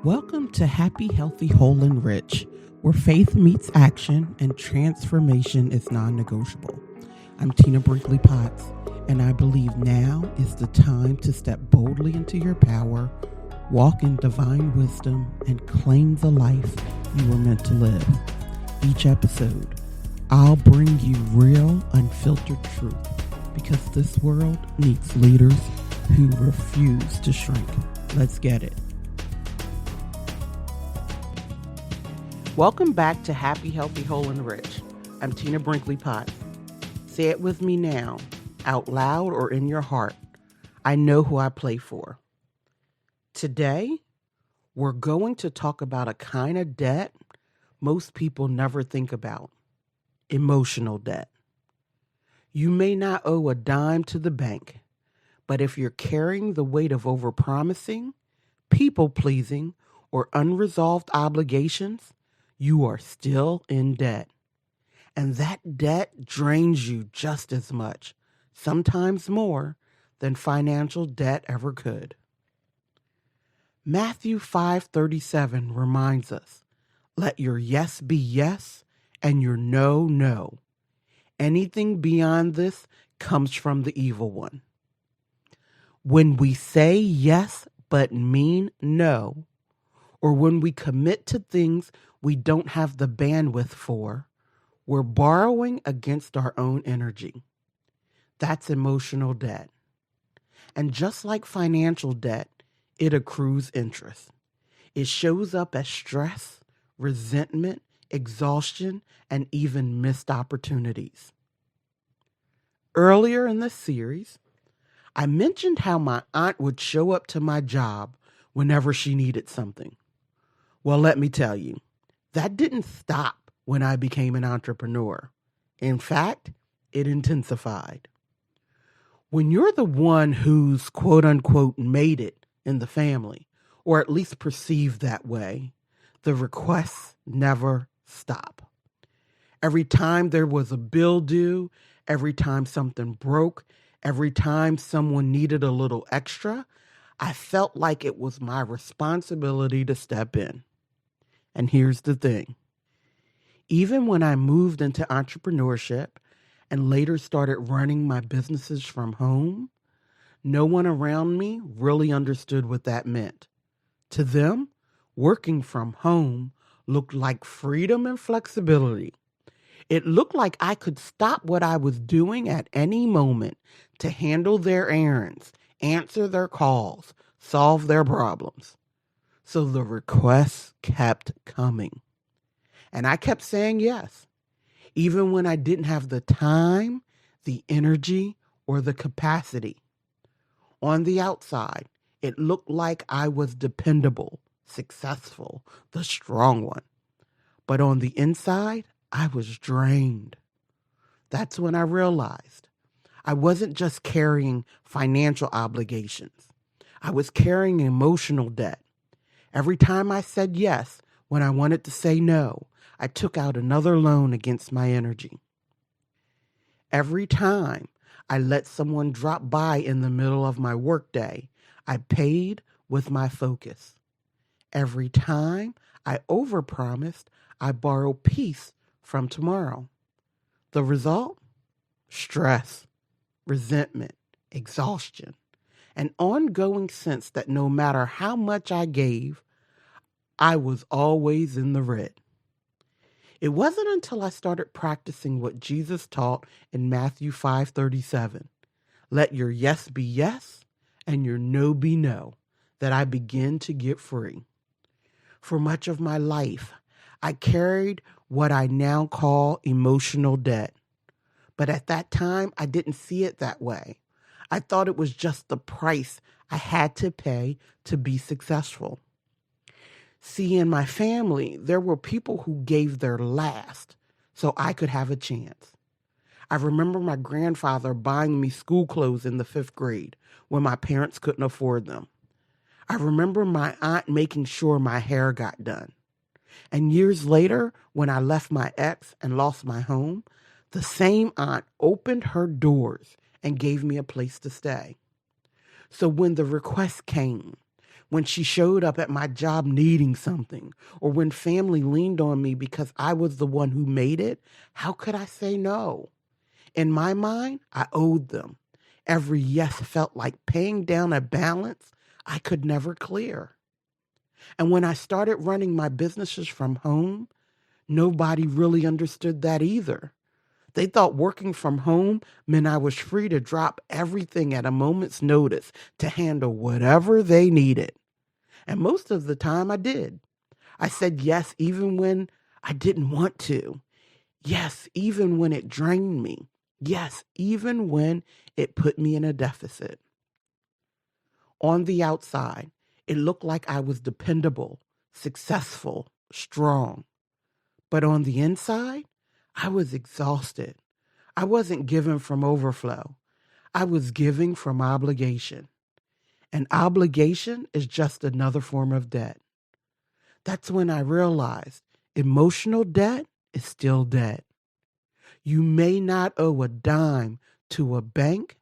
Welcome to Happy, Healthy, Whole, and Rich, where faith meets action and transformation is non negotiable. I'm Tina Brinkley Potts, and I believe now is the time to step boldly into your power, walk in divine wisdom, and claim the life you were meant to live. Each episode, I'll bring you real, unfiltered truth because this world needs leaders who refuse to shrink. Let's get it. Welcome back to Happy, Healthy, Whole, and Rich. I'm Tina Brinkley Potts. Say it with me now, out loud or in your heart. I know who I play for. Today, we're going to talk about a kind of debt most people never think about. Emotional debt. You may not owe a dime to the bank, but if you're carrying the weight of overpromising, people-pleasing, or unresolved obligations, you are still in debt. And that debt drains you just as much, sometimes more, than financial debt ever could. Matthew 5:37 reminds us, let your yes be yes and your no, no. Anything beyond this comes from the evil one. When we say yes but mean no, or when we commit to things we don't have the bandwidth for, we're borrowing against our own energy. That's emotional debt. And just like financial debt, it accrues interest. It shows up as stress, resentment, exhaustion, and even missed opportunities. Earlier in this series, I mentioned how my aunt would show up to my job whenever she needed something. Well, let me tell you, that didn't stop when I became an entrepreneur. In fact, it intensified. When you're the one who's quote unquote made it in the family, or at least perceived that way, the requests never stop. Every time there was a bill due, every time something broke, every time someone needed a little extra, I felt like it was my responsibility to step in. And here's the thing. Even when I moved into entrepreneurship and later started running my businesses from home, no one around me really understood what that meant. To them, working from home looked like freedom and flexibility. It looked like I could stop what I was doing at any moment to handle their errands, answer their calls, solve their problems. So the requests kept coming. And I kept saying yes, even when I didn't have the time, the energy, or the capacity. On the outside, it looked like I was dependable, successful, the strong one. But on the inside, I was drained. That's when I realized I wasn't just carrying financial obligations. I was carrying emotional debt. Every time I said yes when I wanted to say no, I took out another loan against my energy. Every time I let someone drop by in the middle of my workday, I paid with my focus. Every time I overpromised, I borrowed peace from tomorrow. The result? Stress, resentment, exhaustion, an ongoing sense that no matter how much I gave, I was always in the red. It wasn't until I started practicing what Jesus taught in Matthew 5:37, let your yes be yes and your no be no, that I began to get free. For much of my life, I carried what I now call emotional debt. But at that time, I didn't see it that way. I thought it was just the price I had to pay to be successful. See, in my family, there were people who gave their last so I could have a chance. I remember my grandfather buying me school clothes in the 5th grade when my parents couldn't afford them. I remember my aunt making sure my hair got done. And years later, when I left my ex and lost my home, the same aunt opened her doors and gave me a place to stay. So when the request came, when she showed up at my job needing something, or when family leaned on me because I was the one who made it, how could I say no? In my mind, I owed them. Every yes felt like paying down a balance I could never clear. And when I started running my businesses from home, nobody really understood that either. They thought working from home meant I was free to drop everything at a moment's notice to handle whatever they needed. And most of the time I did. I said yes even when I didn't want to. Yes, even when it drained me. Yes, even when it put me in a deficit. On the outside, it looked like I was dependable, successful, strong. But on the inside, I was exhausted. I wasn't giving from overflow. I was giving from obligation. And obligation is just another form of debt. That's when I realized emotional debt is still debt. You may not owe a dime to a bank,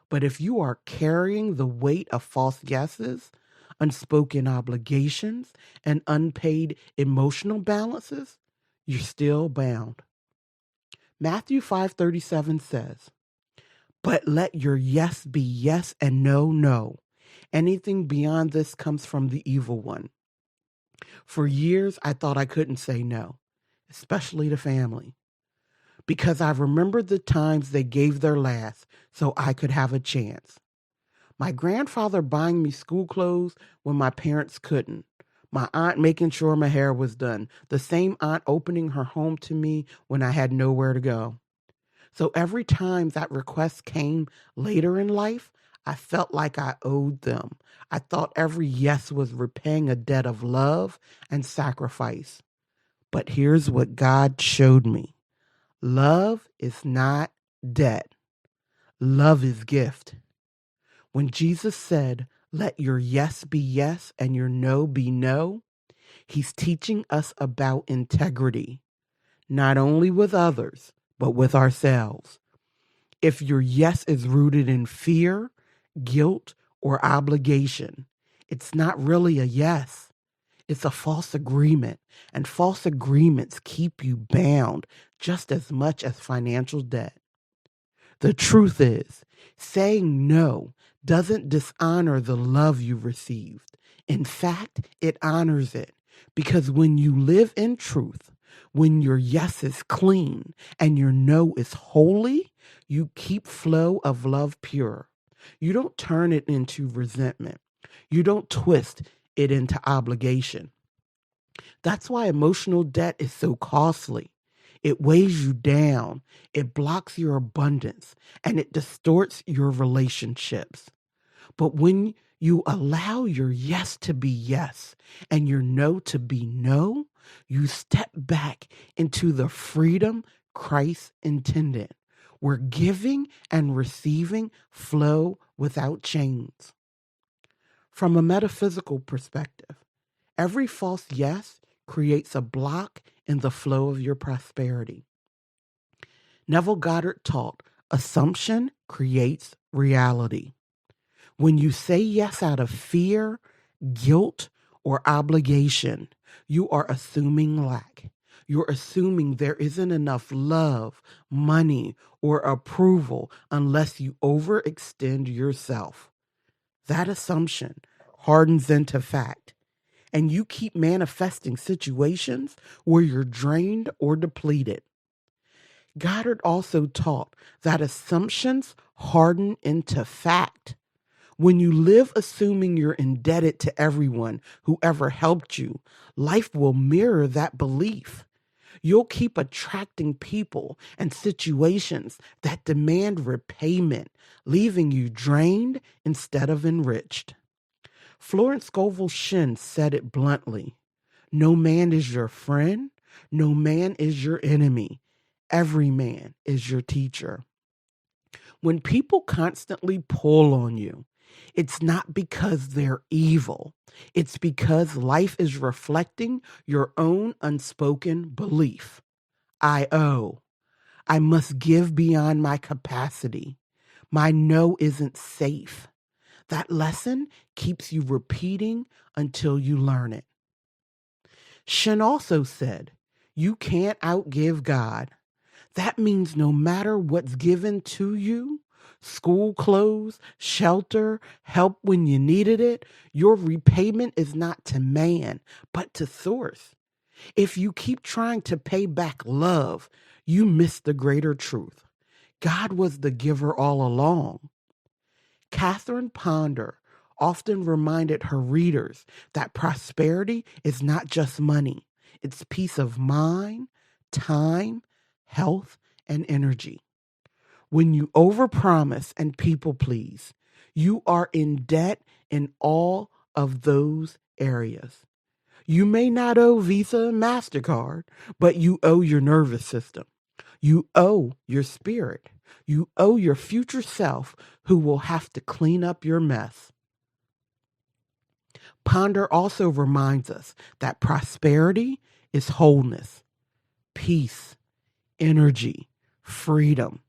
but if you are carrying the weight of false yeses, unspoken obligations, and unpaid emotional balances, you're still bound. Matthew 5:37 says, "But let your yes be yes and no, no. Anything beyond this comes from the evil one." For years, I thought I couldn't say no, especially to family, because I remembered the times they gave their last so I could have a chance. My grandfather buying me school clothes when my parents couldn't. My aunt making sure my hair was done. The same aunt opening her home to me when I had nowhere to go. So every time that request came later in life, I felt like I owed them. I thought every yes was repaying a debt of love and sacrifice. But here's what God showed me. Love is not debt. Love is gift. When Jesus said, "Let your yes be yes and your no be no," he's teaching us about integrity, not only with others, but with ourselves. If your yes is rooted in fear, guilt, or obligation, it's not really a yes. It's a false agreement, and false agreements keep you bound just as much as financial debt. The truth is, saying no doesn't dishonor the love you received. In fact, it honors it, because when you live in truth, when your yes is clean and your no is holy, you keep flow of love pure. You don't turn it into resentment. You don't twist it into obligation. That's why emotional debt is so costly. It weighs you down, it blocks your abundance, and it distorts your relationships. But when you allow your yes to be yes and your no to be no, you step back into the freedom Christ intended, where giving and receiving flow without chains. From a metaphysical perspective, every false yes creates a block in the flow of your prosperity. Neville Goddard taught, assumption creates reality. When you say yes out of fear, guilt, or obligation, you are assuming lack. You're assuming there isn't enough love, money, or approval unless you overextend yourself. That assumption hardens into fact, and you keep manifesting situations where you're drained or depleted. Goddard also taught that assumptions harden into fact. When you live assuming you're indebted to everyone who ever helped you, life will mirror that belief. You'll keep attracting people and situations that demand repayment, leaving you drained instead of enriched. Florence Scovel Shinn said it bluntly. No man is your friend. No man is your enemy. Every man is your teacher. When people constantly pull on you, it's not because they're evil. It's because life is reflecting your own unspoken belief. I owe. I must give beyond my capacity. My no isn't safe. That lesson keeps you repeating until you learn it. Shin also said, you can't outgive God. That means no matter what's given to you, school clothes, shelter, help when you needed it, your repayment is not to man, but to source. If you keep trying to pay back love, you miss the greater truth. God was the giver all along. Catherine Ponder often reminded her readers that prosperity is not just money. It's peace of mind, time, health, and energy. When you overpromise and people please, you are in debt in all of those areas. You may not owe Visa and MasterCard, but you owe your nervous system. You owe your spirit. You owe your future self who will have to clean up your mess. Ponder also reminds us that prosperity is wholeness, peace, energy, freedom,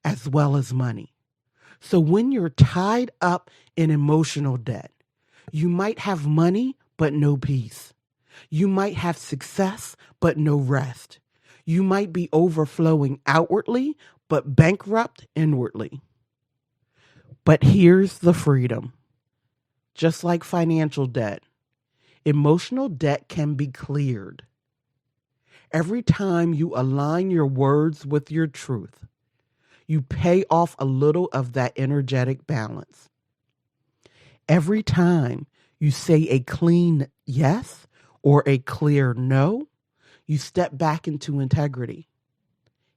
as well as money. So when you're tied up in emotional debt, you might have money but no peace. You might have success but no rest. You might be overflowing outwardly but bankrupt inwardly. But here's the freedom. Just like financial debt, emotional debt can be cleared. Every time you align your words with your truth, you pay off a little of that energetic balance. Every time you say a clean yes or a clear no, you step back into integrity.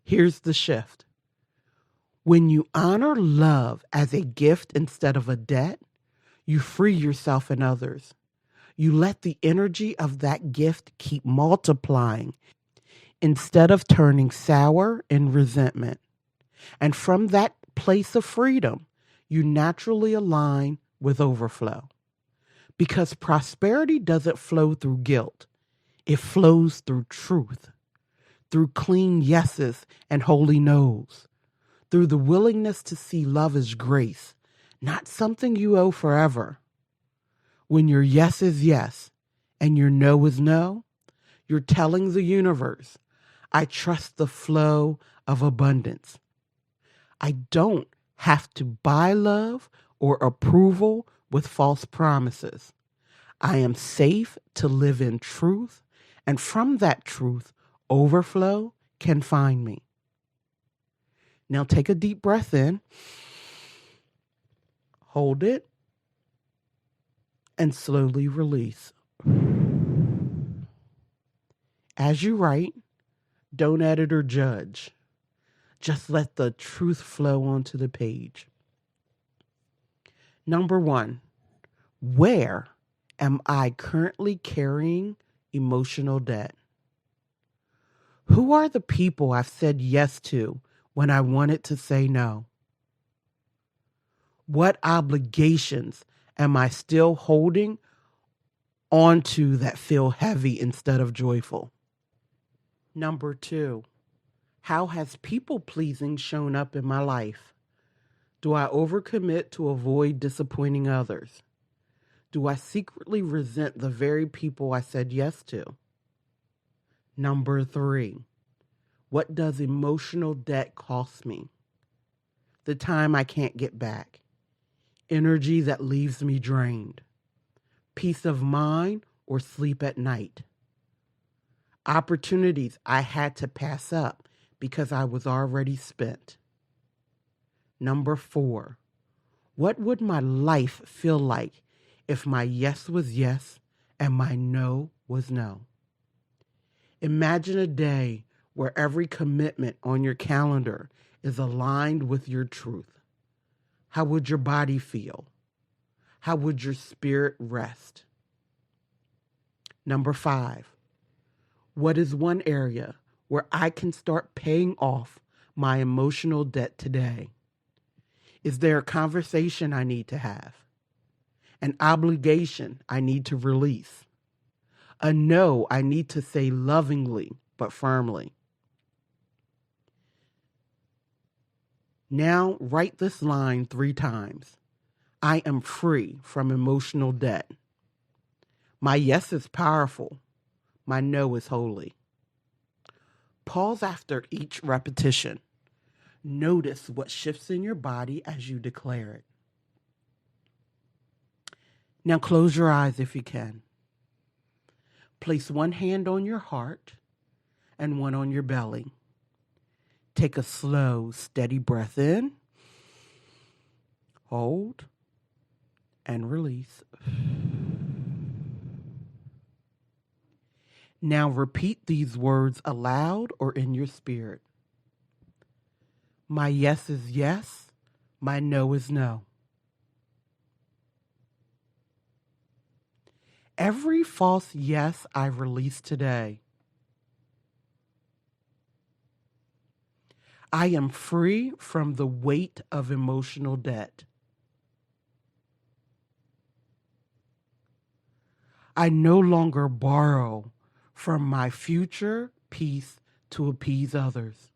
Here's the shift. When you honor love as a gift instead of a debt, you free yourself and others. You let the energy of that gift keep multiplying instead of turning sour in resentment. And from that place of freedom, you naturally align with overflow. Because prosperity doesn't flow through guilt. It flows through truth, through clean yeses and holy no's, through the willingness to see love as grace, not something you owe forever. When your yes is yes and your no is no, you're telling the universe, I trust the flow of abundance. I don't have to buy love or approval with false promises. I am safe to live in truth, and from that truth, overflow can find me. Now take a deep breath in, hold it, and slowly release. As you write, don't edit or judge. Just let the truth flow onto the page. Number 1, where am I currently carrying emotional debt? Who are the people I've said yes to when I wanted to say no? What obligations am I still holding on to that feel heavy instead of joyful? Number 2, how has people pleasing shown up in my life? Do I overcommit to avoid disappointing others? Do I secretly resent the very people I said yes to? Number 3, what does emotional debt cost me? The time I can't get back. Energy that leaves me drained. Peace of mind or sleep at night. Opportunities I had to pass up because I was already spent. Number 4, what would my life feel like if my yes was yes and my no was no? Imagine a day where every commitment on your calendar is aligned with your truth. How would your body feel? How would your spirit rest? Number 5, what is one area where I can start paying off my emotional debt today? Is there a conversation I need to have? An obligation I need to release? A no I need to say lovingly but firmly? Now write this line 3 times. I am free from emotional debt. My yes is powerful. My no is holy. Pause after each repetition. Notice what shifts in your body as you declare it. Now close your eyes if you can. Place one hand on your heart and one on your belly. Take a slow, steady breath in. Hold and release. Now repeat these words aloud or in your spirit. My yes is yes. My no is no. Every false yes I release today. I am free from the weight of emotional debt. I no longer borrow from my future peace to appease others.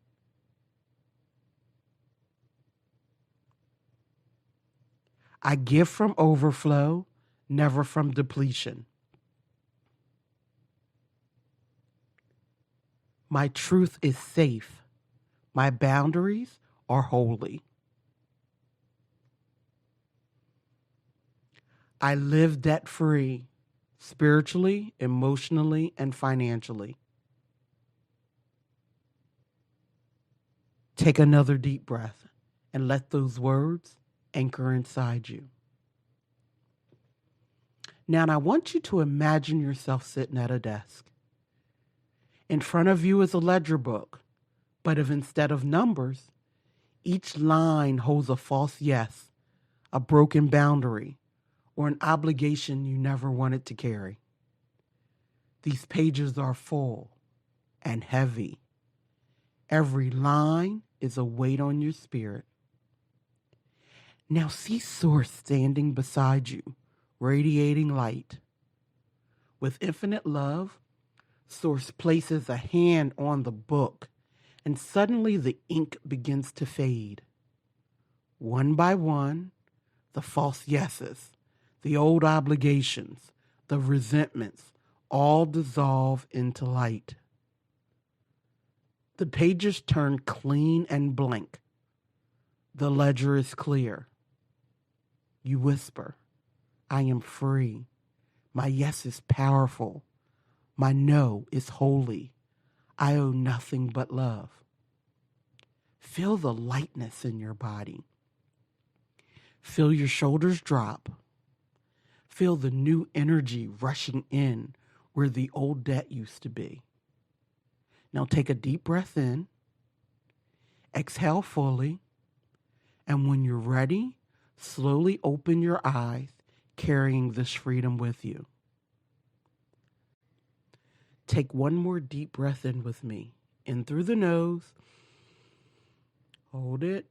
I give from overflow, never from depletion. My truth is safe. My boundaries are holy. I live debt-free, spiritually, emotionally, and financially. Take another deep breath and let those words anchor inside you. Now, I want you to imagine yourself sitting at a desk. In front of you is a ledger book, but if instead of numbers, each line holds a false yes, a broken boundary, or an obligation you never wanted to carry. These pages are full and heavy. Every line is a weight on your spirit. Now see Source standing beside you, radiating light. With infinite love, Source places a hand on the book, and suddenly the ink begins to fade. One by one, the false yeses, the old obligations, the resentments, all dissolve into light. The pages turn clean and blank. The ledger is clear. You whisper, I am free. My yes is powerful. My no is holy. I owe nothing but love. Feel the lightness in your body. Feel your shoulders drop. Feel the new energy rushing in where the old debt used to be. Now take a deep breath in. Exhale fully. And when you're ready, slowly open your eyes, carrying this freedom with you. Take one more deep breath in with me. In through the nose. Hold it.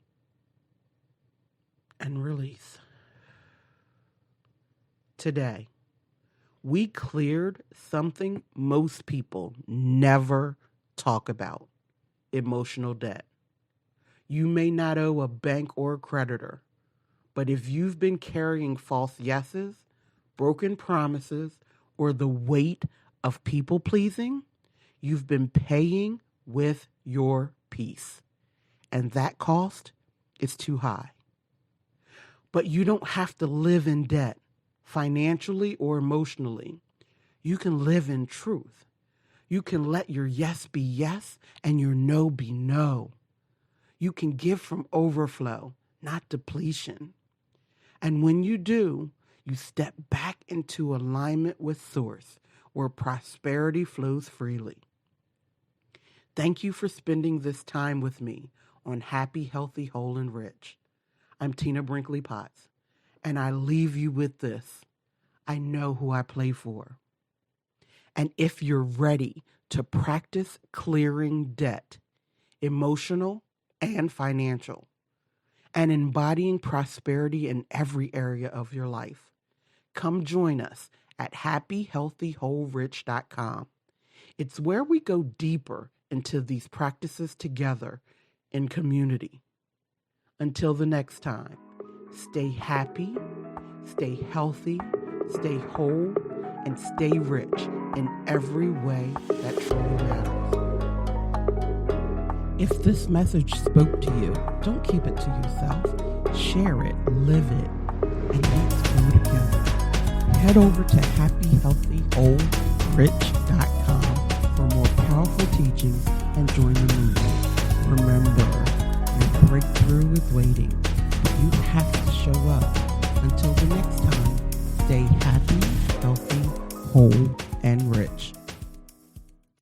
And release. Today, we cleared something most people never talk about: emotional debt. You may not owe a bank or a creditor, but if you've been carrying false yeses, broken promises, or the weight of people pleasing, you've been paying with your peace. And that cost is too high. But you don't have to live in debt, financially or emotionally. You can live in truth. You can let your yes be yes and your no be no. You can give from overflow, not depletion. And when you do, you step back into alignment with Source, where prosperity flows freely. Thank you for spending this time with me on Happy, Healthy, Whole, and Rich. I'm Tina Brinkley Potts, and I leave you with this. I know who I play for. And if you're ready to practice clearing debt, emotional and financial, and embodying prosperity in every area of your life, come join us at happyhealthywholerich.com. It's where we go deeper into these practices together in community. Until the next time, stay happy, stay healthy, stay whole, and stay rich in every way that truly matters. If this message spoke to you, don't keep it to yourself. Share it, live it, and let's grow together. Head over to happyhealthyWholeRich.com for more powerful teachings and join the movement. Remember, your breakthrough is waiting. You have to show up. Until the next time, stay happy, healthy, whole, and rich.